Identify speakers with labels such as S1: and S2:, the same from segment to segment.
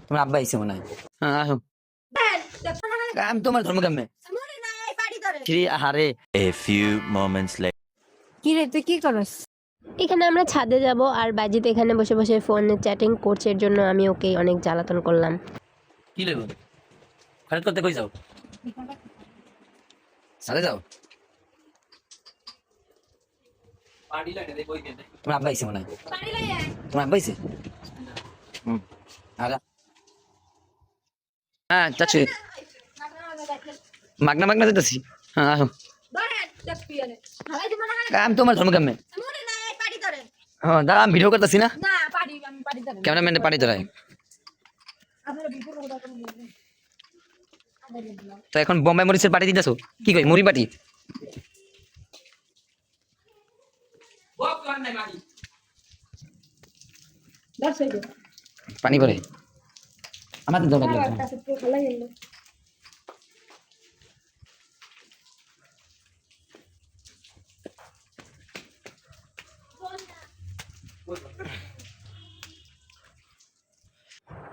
S1: তোমার আব্বা আইছে মনে হয়। হ্যাঁ আসো। আমি তোমার ধর্ম কামে শ্রী আহারে।
S2: A few moments later.
S3: কি রে তুই কি করস?
S4: এখানে আমরা ছাদে যাব আর বাজিত এখানে বসে বসে ফোনে চ্যাটিং করছে, এর জন্য আমি ওকে অনেক জ্বালাতন করলাম।
S1: কি লইব খরচ করতে কই যাও? সারে যাও। তোমার আব্বা আইছে মনে হয়। তোমার আব্বা আইছে? আরে হ্যাঁ চাচ্ছি মাগনা মাগনা যেতেছি। হ্যাঁ আসো। আমি তোমার ধর্ম কামে। হ্যাঁ দাঁড়া আমি ভিডিও করতেছি না, ক্যামেরাম্যানে পানি ধরায়। তো এখন বোম্বাই মরিচের পার্টি দিতেছো কি কই? মুড়ি পার্টি পানি করে আমাদের দরকার লাগবে।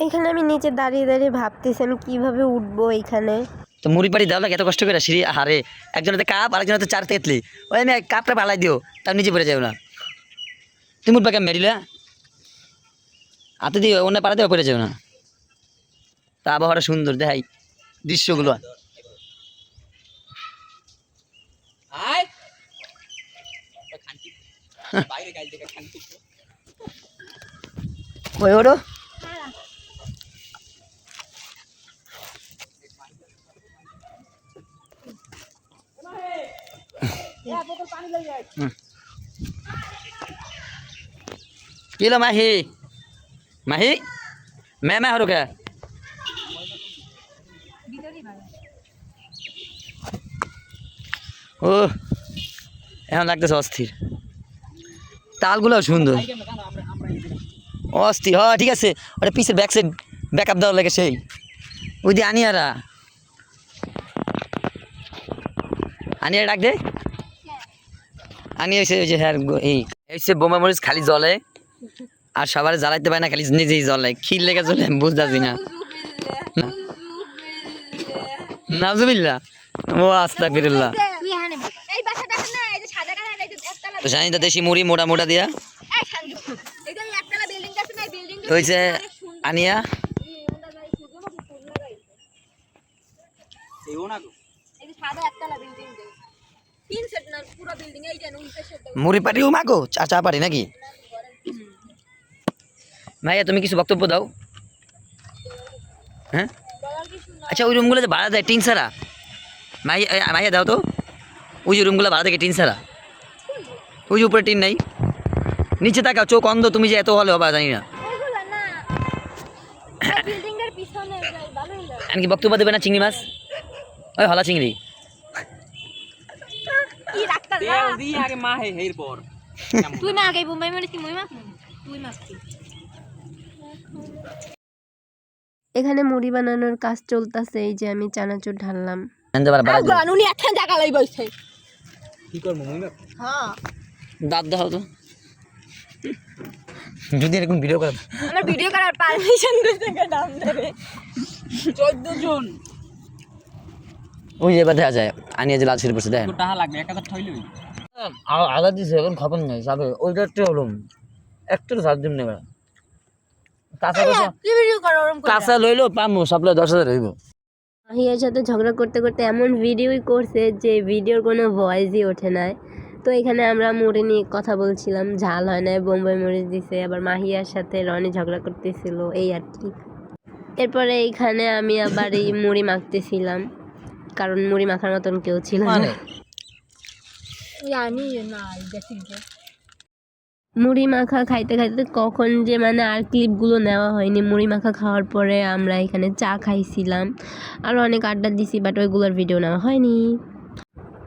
S4: এখানে আমি নিচে দাঁড়িয়ে দাঁড়িয়ে ভাবতেছি আমি কিভাবে উঠবো এখানে।
S1: তো মুড়ি পাড়ি দেওয়া লাগে এত কষ্ট করে সিঁড়ি হারে, একজন হাতে কাপ আরেকজন হাতে চার তেতলি, ওই আমি কাপটা পালাই দিও তার নিচে পড়ে যাও না। তুমি উঠবা কেমন মেরিলা হাতে দিও অন্য পাড়া দেওয়া পড়ে যাও না। তা আবহাওয়াটা সুন্দর দেখাই দৃশ্যগুলো। ওই ওরো কিলো মাহি মাহি मैं हो क्या ও এখন লাগতেছে অস্থির, তালগুলো সুন্দর অস্থির। হ্যাঁ ঠিক আছে, ওটা পিসের ব্যাক সাইড ব্যাকআপ দেওয়ার লাগে সেই ওই দিয়ে আনিয়ারা আনিয়ারা ডাক দে। আনি হয়েছে ওই যে হ্যাঁ এই হচ্ছে বোমা মরিচ খালি জলে আর সবার জ্বালাইতে পারে না, খালি নিজেই জলে ক্ষীর লেগে চলে বুঝতেছি না। নাজুবিল্লাহ ও আস্তাগফিরুল্লাহ। তো জানি তো দেশি মুড়ি মোটা মোটা দিয়া হয়েছে আনিয়া মুড়ি পাটিও মাগো চা চা পারি নাকি? ভাইয়া তুমি কিছু বক্তব্য দাও। হ্যাঁ আচ্ছা ওই রুমগুলো যে ভাড়া দেয় টিন ছাড়া, মাইয়া দাও তো। ওই যে রুমগুলো ভাড়া থেকে টিন ছাড়া, ওই যে উপরে টিন নাই, নিচে তাকাও চোখ অন্ধ তুমি যে এত হলে হবা জানি না। এমনকি বক্তব্য দেবে না চিংড়ি মাছ ওই হলা চিংড়ি
S4: এখানে মুড়ি বানানোর কাজ চলতেছে, এই যে আমি চানাচুর ঢাললাম।
S1: দাঁত দাও তো যদি এরকম ভিডিও করা
S3: আমার ভিডিও করার পারমিশন দিতে দাম দেবে 14 জন।
S1: ওই যে এবার দেখা যায় আনিয়ে যে লাল ছিঁড়ে পড়ছে দেখেন
S3: টাকা লাগবে 1000 ঠইলই
S1: আঘাত দিছে এখন খবর নেই যাবে ওইটা একটু হলো একটু সাত দিন নেবে কাঁচা কাঁচা লইলো পামো সাপ্লাই 10,000 হইব।
S4: মাহিয়ার সাথে ঝগড়া করতে করতে এমন ভিডিওই করছে যে ভিডিওর কোনো ভয়েসই ওঠে নাই। তো এখানে আমরা মুড়ি নিয়ে কথা বলছিলাম, ঝাল হয় না, বোম্বাই মরিচ দিছে, আবার মাহিয়ার সাথে রনি ঝগড়া করতেছিল এই আর কি। এরপরে এইখানে আমি আবার এই মুড়ি মাখতেছিলাম, কারণ মুড়ি মাখার মতন কেউ ছিল না। মুড়ি মাখা খাইতে খাইতে কখন যে মানে আর ক্লিপগুলো নেওয়া হয়নি। মুড়ি মাখা খাওয়ার পরে আমরা এখানে চা খাইছিলাম আর অনেক আড্ডা দিছি, বাট ওইগুলোর ভিডিও নেওয়া হয়নি।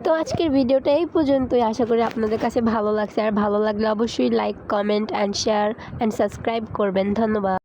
S4: তো আজকের ভিডিওটা এই পর্যন্তই। আশা করি আপনাদের কাছে ভালো লাগছে, আর ভালো লাগলে অবশ্যই like, comment and share and subscribe করবেন। ধন্যবাদ।